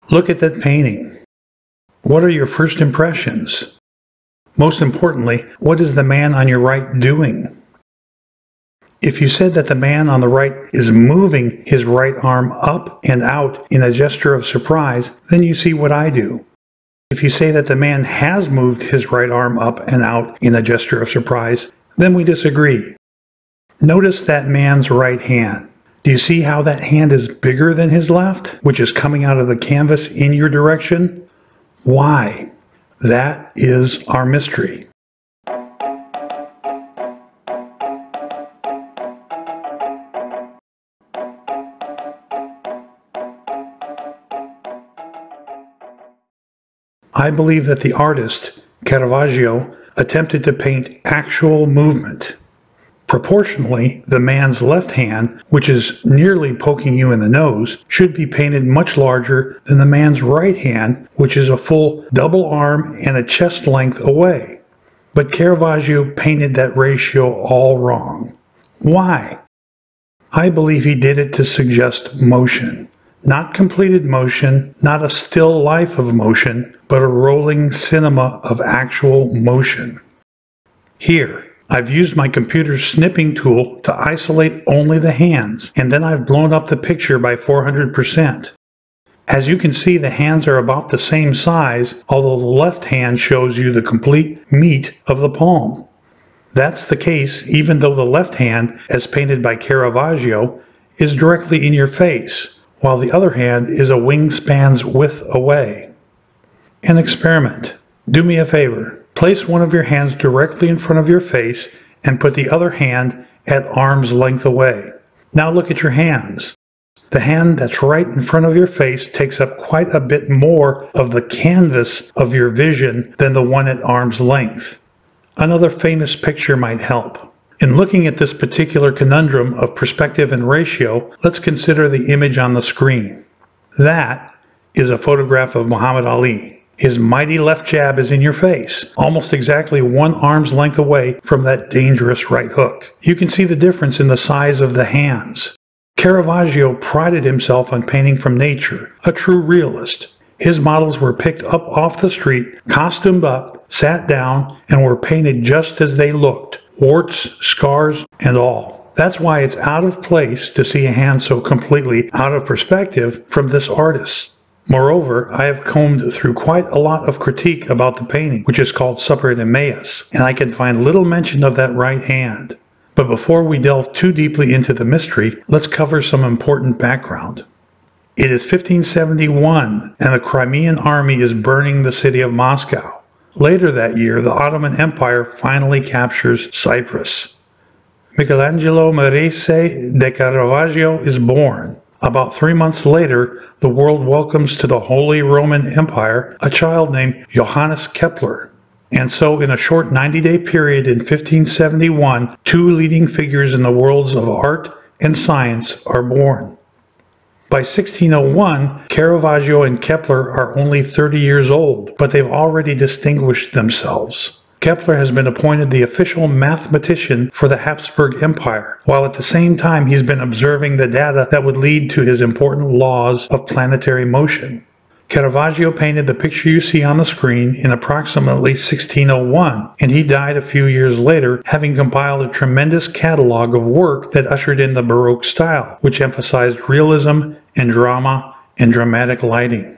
Look at that painting. What are your first impressions? Most importantly, what is the man on your right doing? If you said that the man on the right is moving his right arm up and out in a gesture of surprise, then you see what I do. If you say that the man has moved his right arm up and out in a gesture of surprise, then we disagree. Notice that man's right hand. Do you see how that hand is bigger than his left, which is coming out of the canvas in your direction? Why? That is our mystery. I believe that the artist, Caravaggio, attempted to paint actual movement. Proportionally, the man's left hand, which is nearly poking you in the nose, should be painted much larger than the man's right hand, which is a full double arm and a chest length away. But Caravaggio painted that ratio all wrong. Why? I believe he did it to suggest motion. Not completed motion, not a still life of motion, but a rolling cinema of actual motion. Here, I've used my computer's snipping tool to isolate only the hands, and then I've blown up the picture by 400%. As you can see, the hands are about the same size, although the left hand shows you the complete meat of the palm. That's the case even though the left hand, as painted by Caravaggio, is directly in your face, while the other hand is a wingspan's width away. An experiment. Do me a favor. Place one of your hands directly in front of your face and put the other hand at arm's length away. Now look at your hands. The hand that's right in front of your face takes up quite a bit more of the canvas of your vision than the one at arm's length. Another famous picture might help. In looking at this particular conundrum of perspective and ratio, let's consider the image on the screen. That is a photograph of Muhammad Ali. His mighty left jab is in your face, almost exactly one arm's length away from that dangerous right hook. You can see the difference in the size of the hands. Caravaggio prided himself on painting from nature, a true realist. His models were picked up off the street, costumed up, sat down, and were painted just as they looked. Warts, scars, and all. That's why it's out of place to see a hand so completely out of perspective from this artist. Moreover, I have combed through quite a lot of critique about the painting, which is called Supper at Emmaus, and I can find little mention of that right hand. But before we delve too deeply into the mystery, let's cover some important background. It is 1571, and the Crimean army is burning the city of Moscow. Later that year, the Ottoman Empire finally captures Cyprus. Michelangelo Merese de Caravaggio is born. About 3 months later, the world welcomes to the Holy Roman Empire a child named Johannes Kepler. And so in a short 90-day period in 1571, two leading figures in the worlds of art and science are born. By 1601, Caravaggio and Kepler are only 30 years old, but they've already distinguished themselves. Kepler has been appointed the official mathematician for the Habsburg Empire, while at the same time he's been observing the data that would lead to his important laws of planetary motion. Caravaggio painted the picture you see on the screen in approximately 1601, and he died a few years later, having compiled a tremendous catalog of work that ushered in the Baroque style, which emphasized realism and drama and dramatic lighting.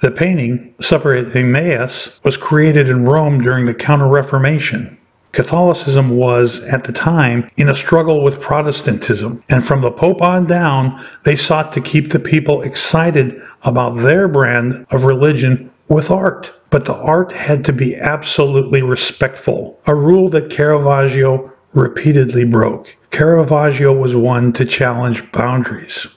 The painting, Supper at Emmaus, was created in Rome during the Counter-Reformation. Catholicism was, at the time, in a struggle with Protestantism, and from the Pope on down, they sought to keep the people excited about their brand of religion with art. But the art had to be absolutely respectful, a rule that Caravaggio repeatedly broke. Caravaggio was one to challenge boundaries.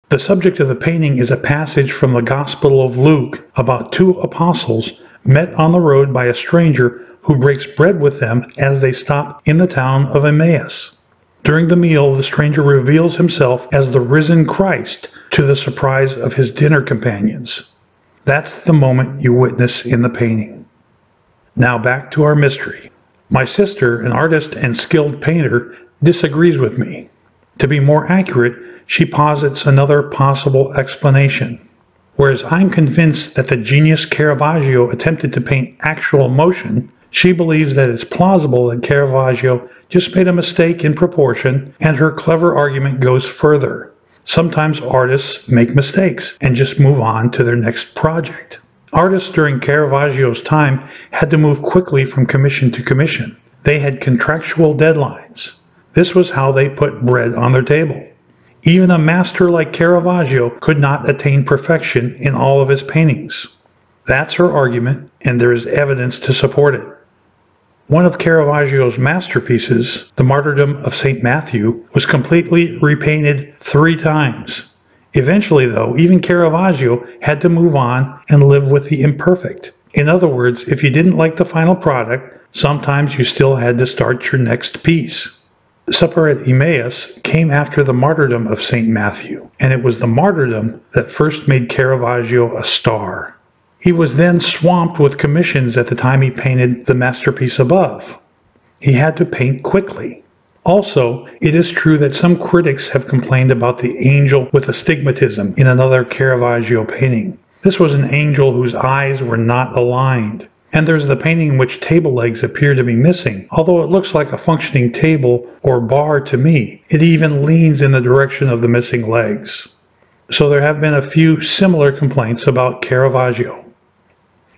The subject of the painting is a passage from the Gospel of Luke about two apostles met on the road by a stranger who breaks bread with them as they stop in the town of Emmaus. During the meal, the stranger reveals himself as the risen Christ to the surprise of his dinner companions. That's the moment you witness in the painting. Now back to our mystery. My sister, an artist and skilled painter, disagrees with me. To be more accurate, she posits another possible explanation. Whereas I'm convinced that the genius Caravaggio attempted to paint actual motion, she believes that it's plausible that Caravaggio just made a mistake in proportion, and her clever argument goes further. Sometimes artists make mistakes and just move on to their next project. Artists during Caravaggio's time had to move quickly from commission to commission. They had contractual deadlines. This was how they put bread on their table. Even a master like Caravaggio could not attain perfection in all of his paintings. That's her argument, and there is evidence to support it. One of Caravaggio's masterpieces, The Martyrdom of St. Matthew, was completely repainted 3 times. Eventually, though, even Caravaggio had to move on and live with the imperfect. In other words, if you didn't like the final product, sometimes you still had to start your next piece. Supper at Emmaus came after the martyrdom of St. Matthew, and it was the martyrdom that first made Caravaggio a star. He was then swamped with commissions at the time he painted the masterpiece above. He had to paint quickly. Also, it is true that some critics have complained about the angel with astigmatism in another Caravaggio painting. This was an angel whose eyes were not aligned. And there's the painting in which table legs appear to be missing. Although it looks like a functioning table or bar to me, it even leans in the direction of the missing legs. So there have been a few similar complaints about Caravaggio.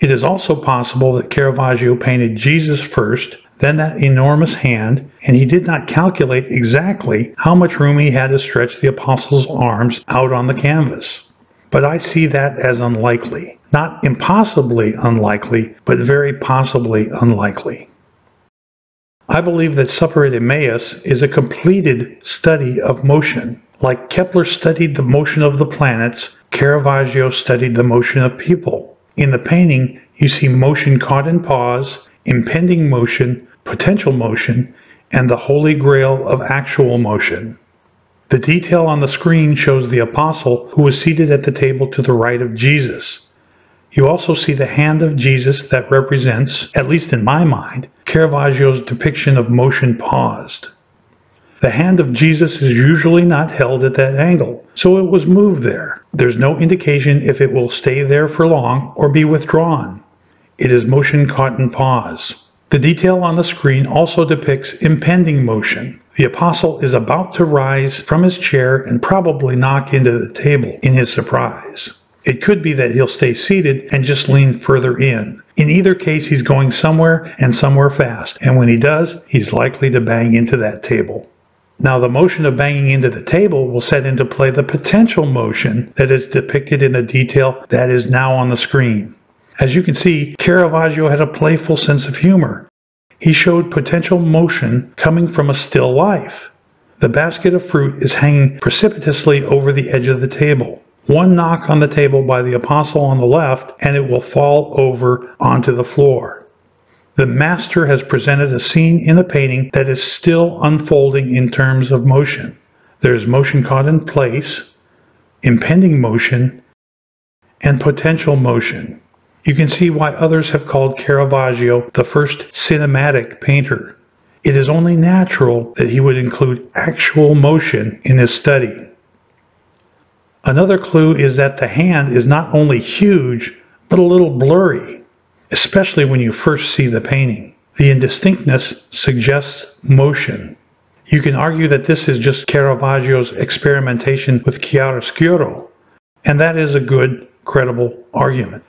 It is also possible that Caravaggio painted Jesus first, then that enormous hand, and he did not calculate exactly how much room he had to stretch the apostles' arms out on the canvas. But I see that as unlikely. Not impossibly unlikely, but very possibly unlikely. I believe that Supper at Emmaus is a completed study of motion. Like Kepler studied the motion of the planets, Caravaggio studied the motion of people. In the painting, you see motion caught in pause, impending motion, potential motion, and the Holy Grail of actual motion. The detail on the screen shows the apostle who was seated at the table to the right of Jesus. You also see the hand of Jesus that represents, at least in my mind, Caravaggio's depiction of motion paused. The hand of Jesus is usually not held at that angle, so it was moved there. There's no indication if it will stay there for long or be withdrawn. It is motion caught in pause. The detail on the screen also depicts impending motion. The apostle is about to rise from his chair and probably knock into the table in his surprise. It could be that he'll stay seated and just lean further in. In either case, he's going somewhere and somewhere fast, and when he does, he's likely to bang into that table. Now, the motion of banging into the table will set into play the potential motion that is depicted in the detail that is now on the screen. As you can see, Caravaggio had a playful sense of humor. He showed potential motion coming from a still life. The basket of fruit is hanging precipitously over the edge of the table. One knock on the table by the apostle on the left, and it will fall over onto the floor. The master has presented a scene in a painting that is still unfolding in terms of motion. There's motion caught in place, impending motion, and potential motion. You can see why others have called Caravaggio the first cinematic painter. It is only natural that he would include actual motion in his study. Another clue is that the hand is not only huge, but a little blurry, especially when you first see the painting. The indistinctness suggests motion. You can argue that this is just Caravaggio's experimentation with chiaroscuro, and that is a good, credible argument.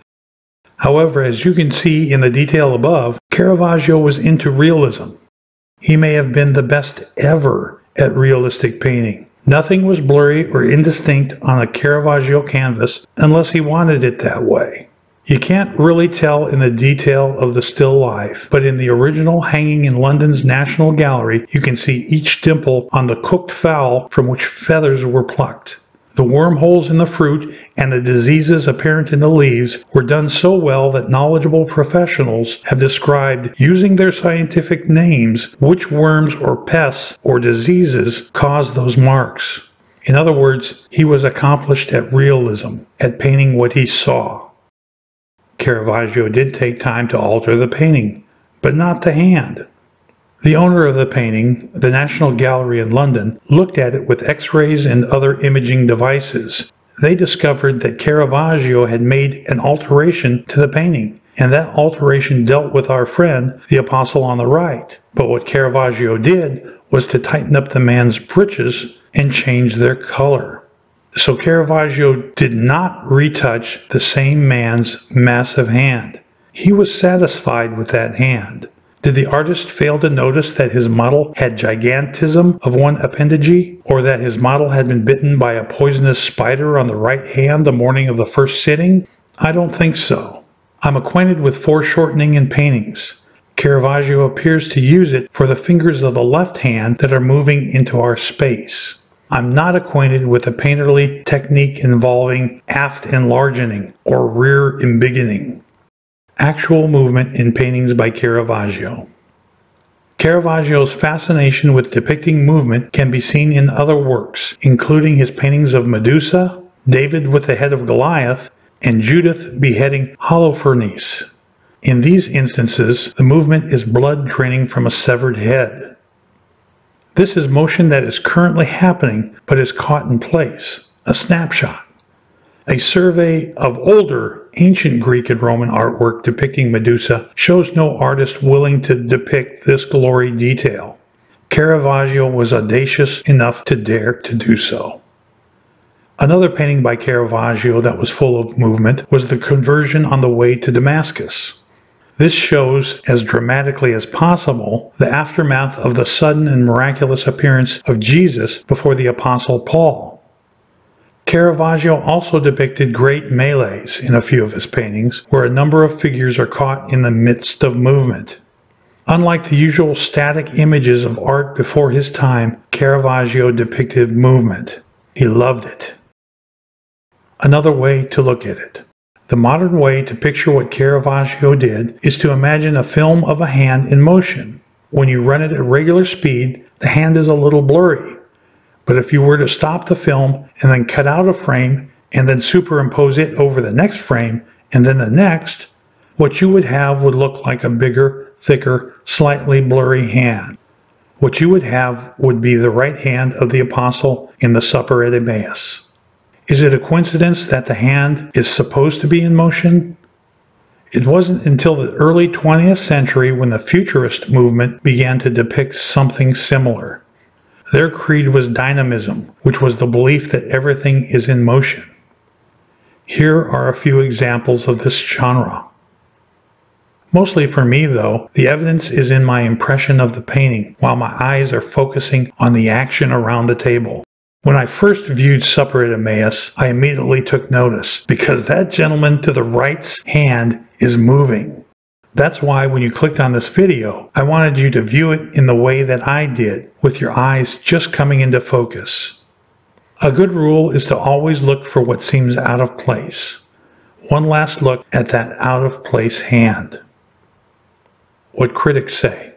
However, as you can see in the detail above, Caravaggio was into realism. He may have been the best ever at realistic painting. Nothing was blurry or indistinct on a Caravaggio canvas unless he wanted it that way. You can't really tell in the detail of the still life, but in the original hanging in London's National Gallery, you can see each dimple on the cooked fowl from which feathers were plucked. The wormholes in the fruit and the diseases apparent in the leaves were done so well that knowledgeable professionals have described, using their scientific names, which worms or pests or diseases caused those marks. In other words, he was accomplished at realism, at painting what he saw. Caravaggio did take time to alter the painting, but not the hand. The owner of the painting, the National Gallery in London, looked at it with X-rays and other imaging devices. they discovered that Caravaggio had made an alteration to the painting, and that alteration dealt with our friend, the apostle on the right. But what Caravaggio did was to tighten up the man's breeches and change their color. So Caravaggio did not retouch the same man's massive hand. He was satisfied with that hand. Did the artist fail to notice that his model had gigantism of one appendage, or that his model had been bitten by a poisonous spider on the right hand the morning of the first sitting? I don't think so. I'm acquainted with foreshortening in paintings. Caravaggio appears to use it for the fingers of the left hand that are moving into our space. I'm not acquainted with a painterly technique involving aft enlargening or rear embiggening. Actual movement in paintings by Caravaggio. Caravaggio's fascination with depicting movement can be seen in other works, including his paintings of Medusa, David with the head of Goliath, and Judith beheading Holofernes. In these instances, the movement is blood draining from a severed head. This is motion that is currently happening but is caught in place, a snapshot. A survey of older, ancient Greek and Roman artwork depicting Medusa shows no artist willing to depict this glory detail. Caravaggio was audacious enough to dare to do so. Another painting by Caravaggio that was full of movement was the Conversion on the Way to Damascus. This shows, as dramatically as possible, the aftermath of the sudden and miraculous appearance of Jesus before the Apostle Paul. Caravaggio also depicted great melees in a few of his paintings, where a number of figures are caught in the midst of movement. Unlike the usual static images of art before his time, Caravaggio depicted movement. He loved it. Another way to look at it. The modern way to picture what Caravaggio did is to imagine a film of a hand in motion. When you run it at regular speed, the hand is a little blurry. But if you were to stop the film and then cut out a frame and then superimpose it over the next frame and then the next, what you would have would look like a bigger, thicker, slightly blurry hand. What you would have would be the right hand of the apostle in the supper at Emmaus. Is it a coincidence that the hand is supposed to be in motion? It wasn't until the early 20th century when the Futurist movement began to depict something similar. Their creed was dynamism, which was the belief that everything is in motion. Here are a few examples of this genre. Mostly for me, though, the evidence is in my impression of the painting, while my eyes are focusing on the action around the table. When I first viewed Supper at Emmaus, I immediately took notice, because that gentleman to the right's hand is moving. That's why when you clicked on this video, I wanted you to view it in the way that I did, with your eyes just coming into focus. A good rule is to always look for what seems out of place. One last look at that out of place hand. What critics say.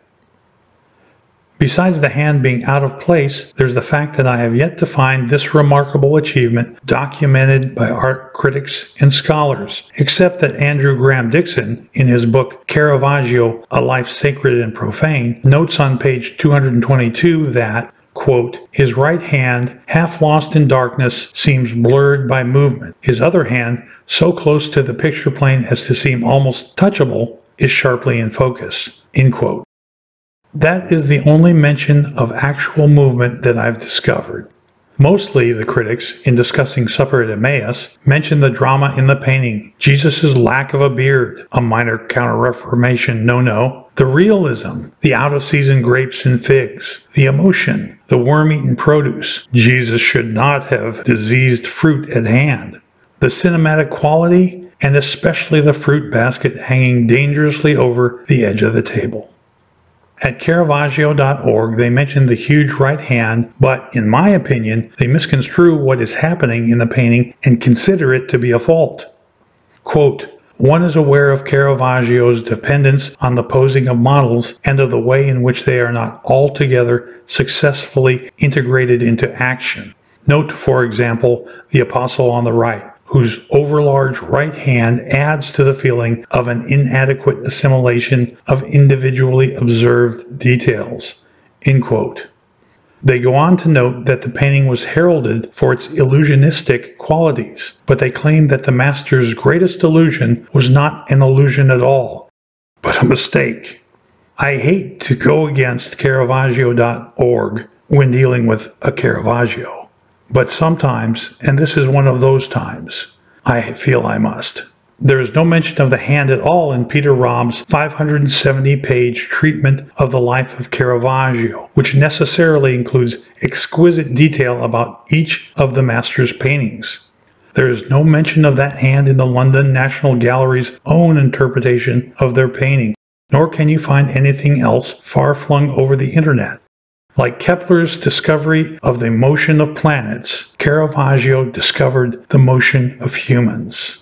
Besides the hand being out of place, there's the fact that I have yet to find this remarkable achievement documented by art critics and scholars, except that Andrew Graham Dixon, in his book Caravaggio, A Life Sacred and Profane, notes on page 222 that, quote, his right hand, half lost in darkness, seems blurred by movement. His other hand, so close to the picture plane as to seem almost touchable, is sharply in focus, end quote. That is the only mention of actual movement that I've discovered. Mostly, the critics, in discussing Supper at Emmaus, mention the drama in the painting, Jesus' lack of a beard, a minor Counter-Reformation no-no, the realism, the out-of-season grapes and figs, the emotion, the worm-eaten produce, Jesus should not have diseased fruit at hand, the cinematic quality, and especially the fruit basket hanging dangerously over the edge of the table. At Caravaggio.org, they mention the huge right hand, but in my opinion, they misconstrue what is happening in the painting and consider it to be a fault. Quote, one is aware of Caravaggio's dependence on the posing of models and of the way in which they are not altogether successfully integrated into action. Note, for example, the apostle on the right, whose overlarge right hand adds to the feeling of an inadequate assimilation of individually observed details. End quote. They go on to note that the painting was heralded for its illusionistic qualities, but they claim that the master's greatest illusion was not an illusion at all, but a mistake. I hate to go against Caravaggio.org when dealing with a Caravaggio, but sometimes, and this is one of those times, I feel I must. There is no mention of the hand at all in Peter Rob's 570-page treatment of the life of Caravaggio, which necessarily includes exquisite detail about each of the master's paintings. There is no mention of that hand in the London National Gallery's own interpretation of their painting, nor can you find anything else far-flung over the internet. Like Kepler's discovery of the motion of planets, Caravaggio discovered the motion of humans.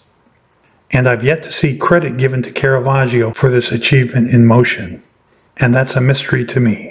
And I've yet to see credit given to Caravaggio for this achievement in motion. And that's a mystery to me.